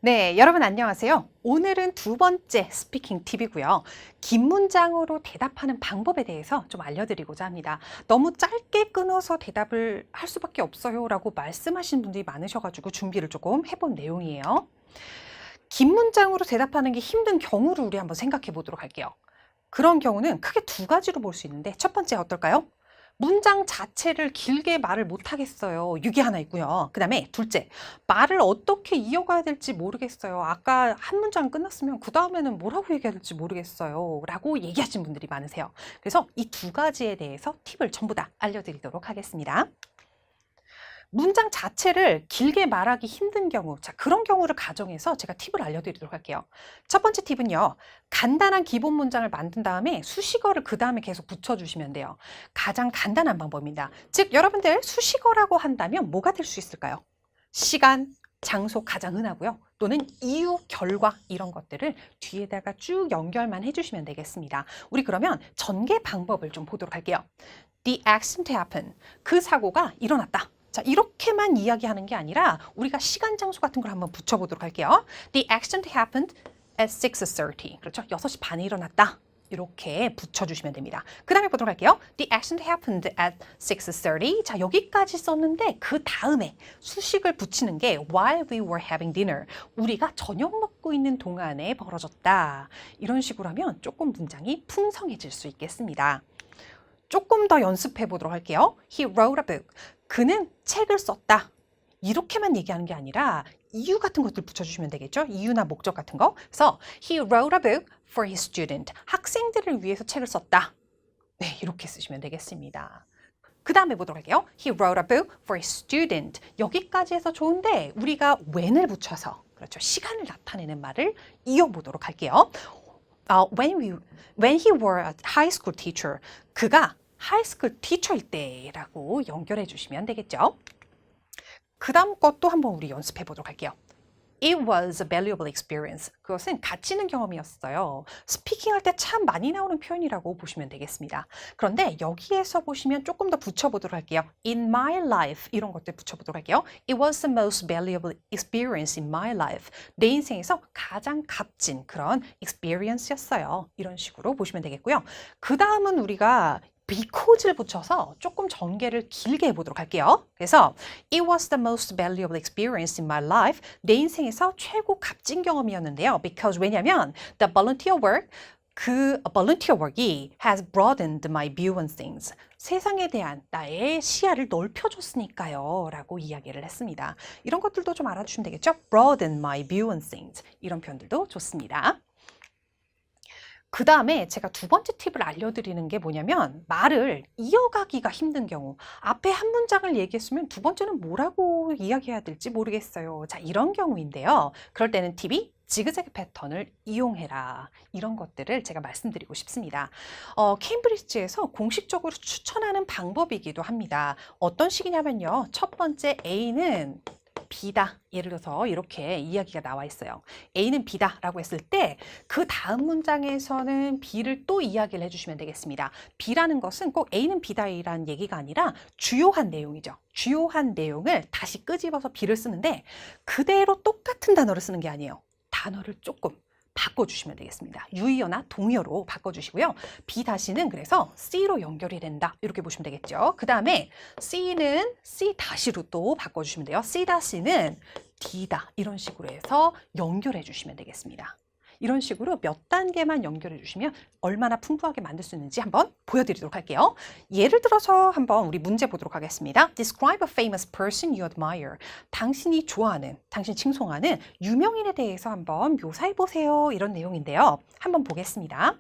네, 여러분 안녕하세요. 오늘은 두 번째 스피킹 팁이고요. 긴 문장으로 대답하는 방법에 대해서 좀 알려드리고자 합니다. 너무 짧게 끊어서 대답을 할 수밖에 없어요 라고 말씀하신 분들이 많으셔가지고 준비를 조금 해본 내용이에요. 긴 문장으로 대답하는 게 힘든 경우를 우리 한번 생각해 보도록 할게요. 그런 경우는 크게 두 가지로 볼 수 있는데 첫 번째 어떨까요? 문장 자체를 길게 말을 못 하겠어요. 이게 하나 있고요. 그 다음에 둘째, 말을 어떻게 이어가야 될지 모르겠어요. 아까 한 문장 끝났으면 그 다음에는 뭐라고 얘기해야 될지 모르겠어요. 라고 얘기하신 분들이 많으세요. 그래서 이 두 가지에 대해서 팁을 전부 다 알려드리도록 하겠습니다. 문장 자체를 길게 말하기 힘든 경우, 자, 그런 경우를 가정해서 제가 팁을 알려드리도록 할게요. 첫 번째 팁은요, 간단한 기본 문장을 만든 다음에 수식어를 그 다음에 계속 붙여주시면 돼요. 가장 간단한 방법입니다. 즉, 여러분들 수식어라고 한다면 뭐가 될 수 있을까요? 시간, 장소 가장 흔하고요. 또는 이유, 결과 이런 것들을 뒤에다가 쭉 연결만 해주시면 되겠습니다. 우리 그러면 전개 방법을 좀 보도록 할게요. The accident happened. 그 사고가 일어났다. 자, 이렇게만 이야기하는 게 아니라 우리가 시간, 장소 같은 걸 한번 붙여보도록 할게요. The accident happened at 6:30. 그렇죠? 6시 반에 일어났다. 이렇게 붙여주시면 됩니다. 그 다음에 보도록 할게요. The accident happened at 6:30. 자, 여기까지 썼는데 그 다음에 수식을 붙이는 게 while we were having dinner. 우리가 저녁 먹고 있는 동안에 벌어졌다. 이런 식으로 하면 조금 문장이 풍성해질 수 있겠습니다. 조금 더 연습해 보도록 할게요. He wrote a book. 그는 책을 썼다. 이렇게만 얘기하는 게 아니라 이유 같은 것들 붙여주시면 되겠죠? 이유나 목적 같은 거. 그래서 He wrote a book for his student. 학생들을 위해서 책을 썼다. 네, 이렇게 쓰시면 되겠습니다. 그 다음에 보도록 할게요. He wrote a book for his student. 여기까지 해서 좋은데 우리가 when을 붙여서 그렇죠. 시간을 나타내는 말을 이어보도록 할게요. When he were a high school teacher. 그가 하이스쿨 티처일 때라고 연결해 주시면 되겠죠. 그 다음 것도 한번 우리 연습해 보도록 할게요. It was a valuable experience. 그것은 가치 있는 경험이었어요. 스피킹할 때 참 많이 나오는 표현이라고 보시면 되겠습니다. 그런데 여기에서 보시면 조금 더 붙여보도록 할게요. In my life 이런 것들 붙여보도록 할게요. It was the most valuable experience in my life. 내 인생에서 가장 값진 그런 experience였어요. 이런 식으로 보시면 되겠고요. 그 다음은 우리가 because를 붙여서 조금 전개를 길게 해보도록 할게요. 그래서 It was the most valuable experience in my life. 내 인생에서 최고 값진 경험이었는데요. Because 왜냐면 the volunteer work, 그 volunteer work이 has broadened my view on things. 세상에 대한 나의 시야를 넓혀줬으니까요. 라고 이야기를 했습니다. 이런 것들도 좀 알아주시면 되겠죠? Broaden my view on things. 이런 표현들도 좋습니다. 그 다음에 제가 두 번째 팁을 알려드리는 게 뭐냐면 말을 이어가기가 힘든 경우 앞에 한 문장을 얘기했으면 두 번째는 뭐라고 이야기해야 될지 모르겠어요. 자, 이런 경우인데요. 그럴 때는 팁이 지그재그 패턴을 이용해라. 이런 것들을 제가 말씀드리고 싶습니다. 케임브리지에서 공식적으로 추천하는 방법이기도 합니다. 어떤 식이냐면요. 첫 번째 A는 B다. 예를 들어서 이렇게 이야기가 나와 있어요. A는 B다 라고 했을 때 그 다음 문장에서는 B를 또 이야기를 해주시면 되겠습니다. B라는 것은 꼭 A는 B다라는 얘기가 아니라 주요한 내용이죠. 주요한 내용을 다시 끄집어서 B를 쓰는데 그대로 똑같은 단어를 쓰는 게 아니에요. 단어를 조금 바꿔주시면 되겠습니다. 유의어나 동의어로 바꿔주시고요. B 다시는 그래서 C로 연결이 된다. 이렇게 보시면 되겠죠. 그 다음에 C는 C 다시로 또 바꿔주시면 돼요. C 다시는 D다. 이런 식으로 해서 연결해 주시면 되겠습니다. 이런 식으로 몇 단계만 연결해 주시면 얼마나 풍부하게 만들 수 있는지 한번 보여드리도록 할게요. 예를 들어서 한번 우리 문제 보도록 하겠습니다. Describe a famous person you admire. 당신이 좋아하는, 당신 칭송하는 유명인에 대해서 한번 묘사해 보세요. 이런 내용인데요. 한번 보겠습니다.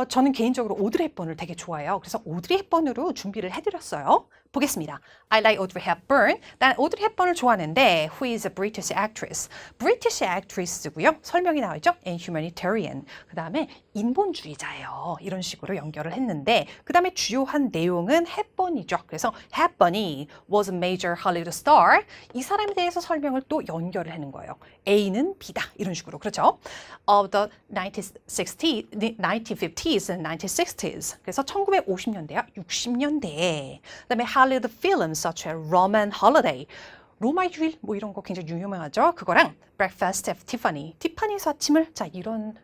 저는 개인적으로 오드리 헵번을 되게 좋아해요. 그래서 오드리 헵번으로 준비를 해드렸어요. 보겠습니다. I like Audrey Hepburn. 난 오드리 헵번을 좋아하는데 who is a British actress. British actress고요. 설명이 나와 있죠. And humanitarian. 그 다음에 인본주의자예요. 이런 식으로 연결을 했는데 그 다음에 주요한 내용은 헵번이죠. 그래서 Hepburn이 was a major Hollywood star. 이 사람에 대해서 설명을 또 연결을 하는 거예요. A는 B다. 이런 식으로. 그렇죠? Of the 1950s and 1960s. 그래서 1950년대와 60년대에. 그 다음에 Hollywood films such as Roman Holiday. 로마의 휴일 뭐 이런 거 굉장히 유명하죠. 그거랑 Breakfast at Tiffany, 티파니에서 아침을 자 이런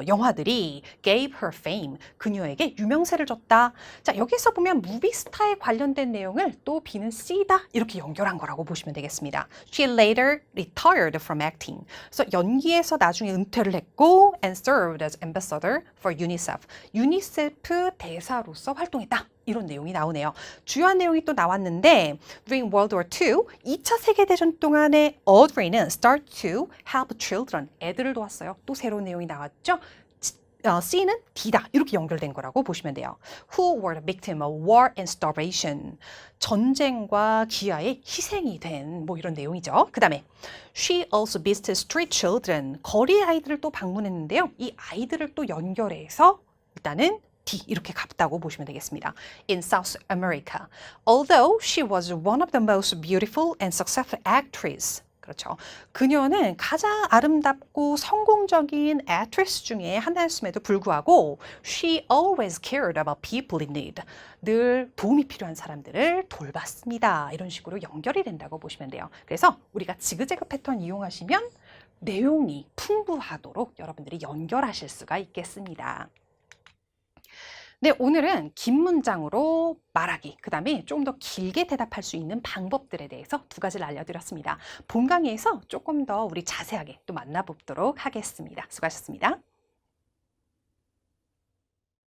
영화들이 gave her fame, 그녀에게 유명세를 줬다. 자, 여기서 보면 무비스타에 관련된 내용을 또 B는 C다 이렇게 연결한 거라고 보시면 되겠습니다. She later retired from acting. 그래서 연기에서 나중에 은퇴를 했고 and served as ambassador for UNICEF. 유니세프 대사로서 활동했다. 이런 내용이 나오네요. 주요한 내용이 또 나왔는데 During World War II, 2차 세계대전 동안에 Audrey는 start to help children, 애들을 도왔어요. 또 새로운 내용이 나왔죠. C는 D다. 이렇게 연결된 거라고 보시면 돼요. Who were the victim of war and starvation. 전쟁과 기아의 희생이 된 뭐 이런 내용이죠. 그 다음에 She also visited street children. 거리 아이들을 또 방문했는데요. 이 아이들을 또 연결해서 일단은 D 이렇게 갔다고 보시면 되겠습니다. In South America, although she was one of the most beautiful and successful actress. 그렇죠. 그녀는 가장 아름답고 성공적인 actress 중에 하나였음에도 불구하고 she always cared about people in need. 늘 도움이 필요한 사람들을 돌봤습니다. 이런 식으로 연결이 된다고 보시면 돼요. 그래서 우리가 지그재그 패턴 이용하시면 내용이 풍부하도록 여러분들이 연결하실 수가 있겠습니다. 네, 오늘은 긴 문장으로 말하기, 그 다음에 조금 더 길게 대답할 수 있는 방법들에 대해서 두 가지를 알려드렸습니다. 본 강의에서 조금 더 우리 자세하게 또 만나보도록 하겠습니다. 수고하셨습니다.